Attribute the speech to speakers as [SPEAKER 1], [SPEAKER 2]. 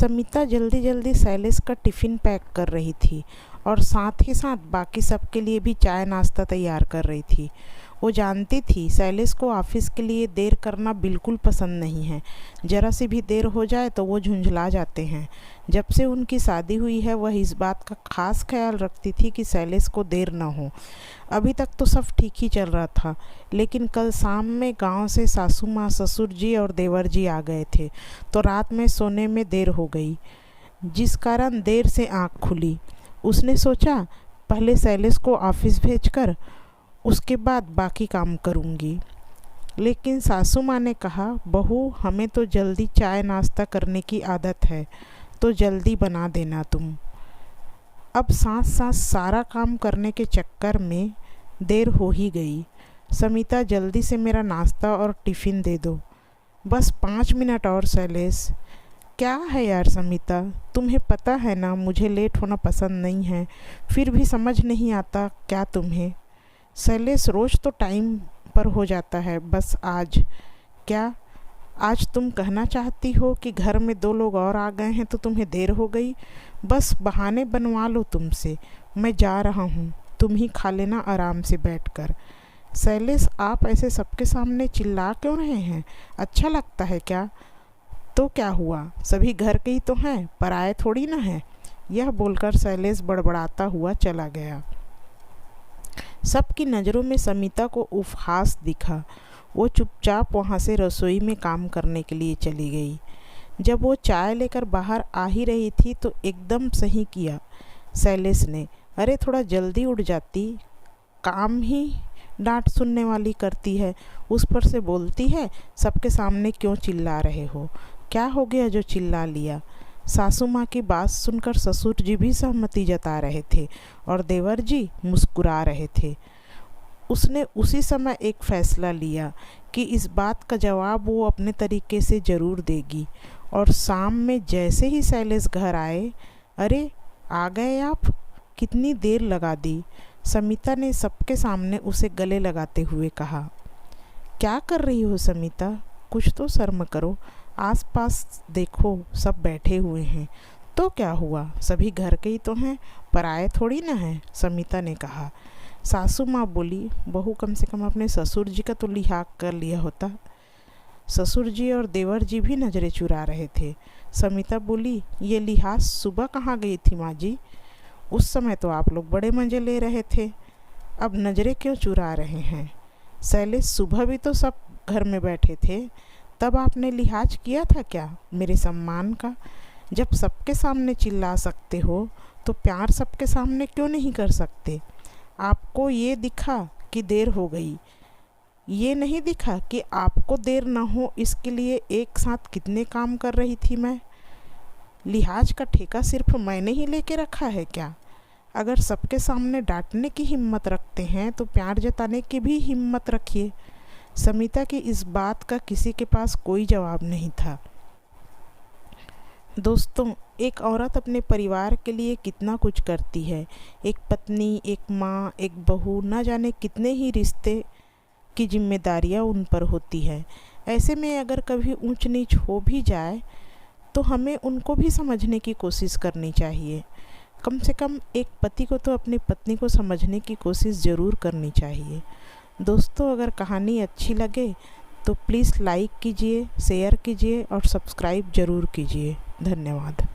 [SPEAKER 1] समिता जल्दी जल्दी शैलेश का टिफ़िन पैक कर रही थी और साथ ही साथ बाकी सबके लिए भी चाय नाश्ता तैयार कर रही थी। वो जानती थी शैलेश को ऑफिस के लिए देर करना बिल्कुल पसंद नहीं है। ज़रा सी भी देर हो जाए तो वो झुंझला जाते हैं। जब से उनकी शादी हुई है वह इस बात का खास ख्याल रखती थी कि शैलेश को देर न हो। अभी तक तो सब ठीक ही चल रहा था, लेकिन कल शाम में गांव से सासू माँ, ससुर जी और देवर जी आ गए थे, तो रात में सोने में देर हो गई, जिस कारण देर से आँख खुली। उसने सोचा पहले शैलेश को ऑफिस भेजकर उसके बाद बाकी काम करूँगी। लेकिन सासू माँ ने कहा, बहू हमें तो जल्दी चाय नाश्ता करने की आदत है, तो जल्दी बना देना तुम। अब साथ साथ सारा काम करने के चक्कर में देर हो ही गई। समिता जल्दी से मेरा नाश्ता और टिफ़िन दे दो, बस 5 मिनट और। शैलेश, क्या है यार समिता, तुम्हें पता है ना मुझे लेट होना पसंद नहीं है, फिर भी समझ नहीं आता क्या तुम्हें। शैलेश, रोज़ तो टाइम पर हो जाता है, बस आज क्या? आज तुम कहना चाहती हो कि घर में 2 लोग और आ गए हैं तो तुम्हें देर हो गई? बस बहाने बनवा लो तुमसे। मैं जा रहा हूँ, तुम ही खा लेना आराम से बैठकर। शैलेश, आप ऐसे सबके सामने चिल्ला क्यों रहे हैं? अच्छा लगता है क्या? तो क्या हुआ, सभी घर के ही तो हैं, पराये थोड़ी ना हैं। यह बोलकर शैलेश बड़बड़ाता हुआ चला गया। सबकी नज़रों में समिता को उपहास दिखा। वो चुपचाप वहाँ से रसोई में काम करने के लिए चली गई। जब वो चाय लेकर बाहर आ ही रही थी तो एकदम सही किया शैलेश ने। अरे थोड़ा जल्दी उठ जाती, काम ही डांट सुनने वाली करती है, उस पर से बोलती है सबके सामने क्यों चिल्ला रहे हो? क्या हो गया जो चिल्ला लिया? सासू माँ की बात सुनकर ससुर जी भी सहमति जता रहे थे और देवर जी मुस्कुरा रहे थे। उसने उसी समय एक फैसला लिया कि इस बात का जवाब वो अपने तरीके से ज़रूर देगी। और शाम में जैसे ही शैलेश घर आए, अरे आ गए आप, कितनी देर लगा दी? समिता ने सबके सामने उसे गले लगाते हुए कहा। क्या कर रही हो समिता, कुछ तो शर्म करो, आसपास देखो सब बैठे हुए हैं। तो क्या हुआ, सभी घर के ही तो हैं, पराये थोड़ी ना हैं, समिता ने कहा। सासू माँ बोली, बहू कम से कम अपने ससुर जी का तो लिहाज कर लिया होता। ससुर जी और देवर जी भी नज़रें चुरा रहे थे। समिता बोली, ये लिहाज सुबह कहाँ गई थी माँ जी? उस समय तो आप लोग बड़े मज़े ले रहे थे, अब नज़रें क्यों चुरा रहे हैं? शैलेश, सुबह भी तो सब घर में बैठे थे, तब आपने लिहाज किया था क्या मेरे सम्मान का? जब सबके सामने चिल्ला सकते हो तो प्यार सबके सामने क्यों नहीं कर सकते? आपको ये दिखा कि देर हो गई, ये नहीं दिखा कि आपको देर ना हो इसके लिए एक साथ कितने काम कर रही थी मैं? लिहाज का ठेका सिर्फ मैंने ही लेके रखा है क्या? अगर सबके सामने डांटने की हिम्मत रखते हैं तो प्यार जताने की भी हिम्मत रखिए। समिता की इस बात का किसी के पास कोई जवाब नहीं था। दोस्तों, एक औरत अपने परिवार के लिए कितना कुछ करती है। एक पत्नी, एक माँ, एक बहू, न जाने कितने ही रिश्ते की जिम्मेदारियाँ उन पर होती है। ऐसे में अगर कभी ऊंच नीच हो भी जाए तो हमें उनको भी समझने की कोशिश करनी चाहिए। कम से कम एक पति को तो अपनी पत्नी को समझने की कोशिश ज़रूर करनी चाहिए। दोस्तों, अगर कहानी अच्छी लगे तो प्लीज़ लाइक कीजिए, शेयर कीजिए और सब्सक्राइब ज़रूर कीजिए। धन्यवाद।